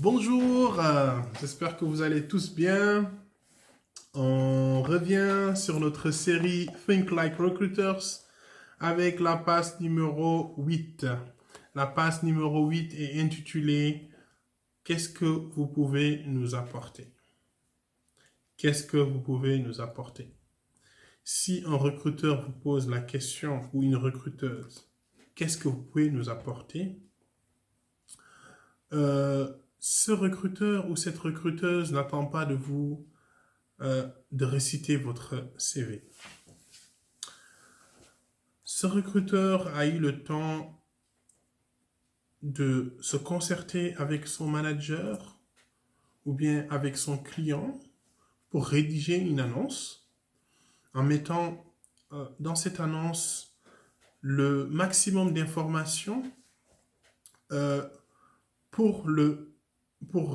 Bonjour, j'espère que vous allez tous bien. On revient sur notre série Think Like Recruiters avec la passe numéro 8. La passe numéro 8 est intitulée Qu'est-ce que vous pouvez nous apporter? Qu'est-ce que vous pouvez nous apporter? Si un recruteur vous pose la question ou une recruteuse, qu'est-ce que vous pouvez nous apporter? Ce recruteur ou cette recruteuse n'attend pas de vous de réciter votre CV. Ce recruteur a eu le temps de se concerter avec son manager ou bien avec son client pour rédiger une annonce en mettant dans cette annonce le maximum d'informations euh, pour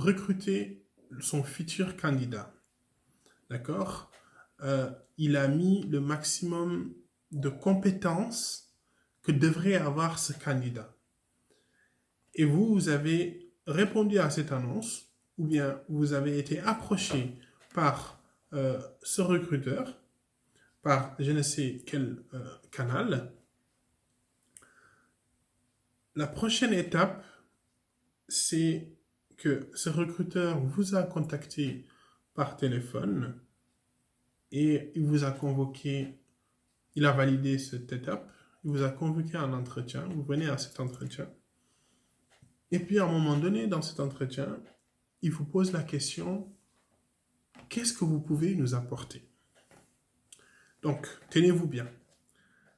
recruter son futur candidat. D'accord? Il a mis le maximum de compétences que devrait avoir ce candidat. Et vous avez répondu à cette annonce, ou bien vous avez été approché par ce recruteur, par je ne sais quel canal. La prochaine étape, c'est que ce recruteur vous a contacté par téléphone et il vous a convoqué, il a validé cette étape, il vous a convoqué à un entretien, vous venez à cet entretien. Et puis à un moment donné, dans cet entretien, il vous pose la question, qu'est-ce que vous pouvez nous apporter? Donc, tenez-vous bien.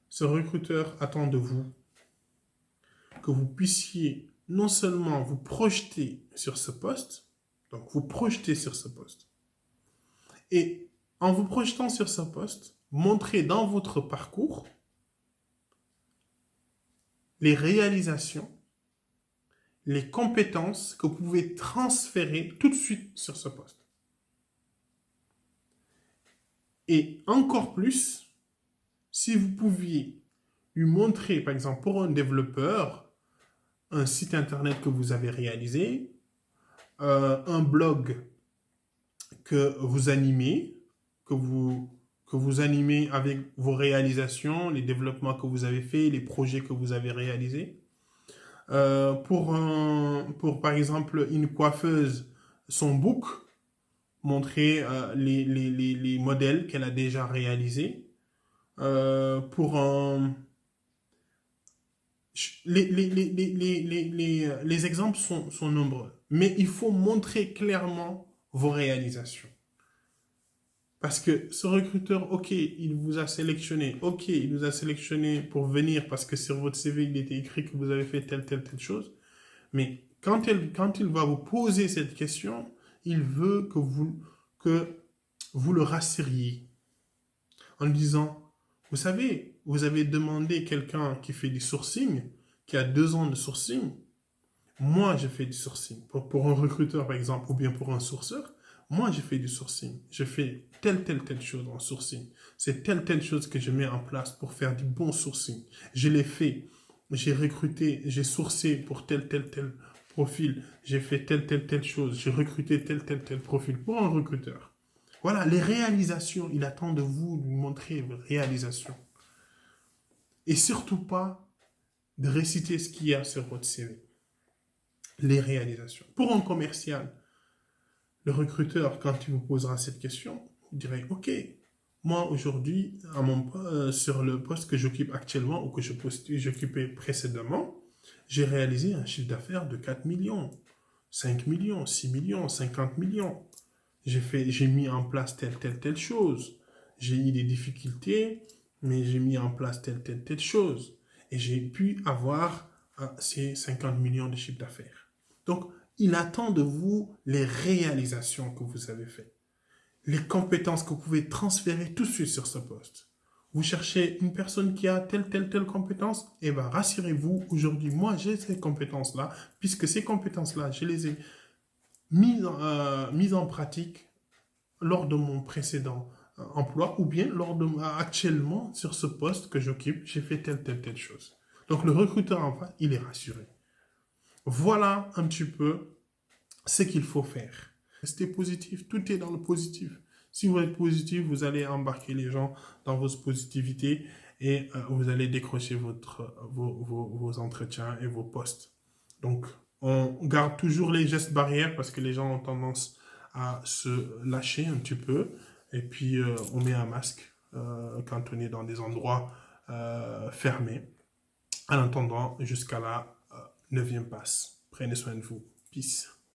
Ce recruteur attend de vous que vous puissiez non seulement vous projeter sur ce poste, donc vous projeter sur ce poste, et en vous projetant sur ce poste, montrer dans votre parcours les réalisations, les compétences que vous pouvez transférer tout de suite sur ce poste. Et encore plus, si vous pouviez lui montrer, par exemple, pour un développeur, un site internet que vous avez réalisé, un blog que vous animez, que vous animez avec vos réalisations, les développements que vous avez faits, les projets que vous avez réalisés. Pour par exemple une coiffeuse, son book, montrer les modèles qu'elle a déjà réalisés. Pour un... Les exemples sont nombreux, mais il faut montrer clairement vos réalisations. Parce que ce recruteur, ok, il vous a sélectionné, ok, il vous a sélectionné pour venir parce que sur votre CV, il était écrit que vous avez fait telle chose, mais quand il va vous poser cette question, il veut que vous le rassuriez en lui disant, vous savez, vous avez demandé quelqu'un qui fait du sourcing, qui a 2 ans de sourcing. Moi, je fais du sourcing. Pour un recruteur, par exemple, ou bien pour un sourceur, moi, je fais du sourcing. Je fais telle chose en sourcing. C'est telle chose que je mets en place pour faire du bon sourcing. Je l'ai fait. J'ai recruté, j'ai sourcé pour tel profil. J'ai fait telle chose. J'ai recruté tel profil pour un recruteur. Voilà, les réalisations. Il attend de vous de lui montrer vos réalisations. Et surtout pas de réciter ce qu'il y a sur votre CV. Les réalisations. Pour un commercial, le recruteur, quand il vous posera cette question, vous direz, ok, moi aujourd'hui, sur le poste que j'occupe actuellement ou que j'occupais précédemment, j'ai réalisé un chiffre d'affaires de 4 millions, 5 millions, 6 millions, 50 millions. J'ai mis en place telle chose. J'ai eu des difficultés, mais j'ai mis en place telle chose. Et j'ai pu avoir ces 50 millions de chiffre d'affaires. Donc, il attend de vous les réalisations que vous avez faites, les compétences que vous pouvez transférer tout de suite sur ce poste. Vous cherchez une personne qui a telle compétence, et bien rassurez-vous, aujourd'hui, moi j'ai ces compétences-là, puisque ces compétences-là, je les ai mises en pratique lors de mon précédent emploi, ou bien actuellement sur ce poste que j'occupe, j'ai fait telle chose. Donc le recruteur en face, il est rassuré. Voilà un petit peu ce qu'il faut faire. Restez positif, tout est dans le positif. Si vous êtes positif, vous allez embarquer les gens dans votre positivité et vous allez décrocher vos entretiens et vos postes. Donc, on garde toujours les gestes barrières parce que les gens ont tendance à se lâcher un petit peu. Et puis, on met un masque quand on est dans des endroits fermés. En attendant, jusqu'à la 9e passe. Prenez soin de vous. Peace.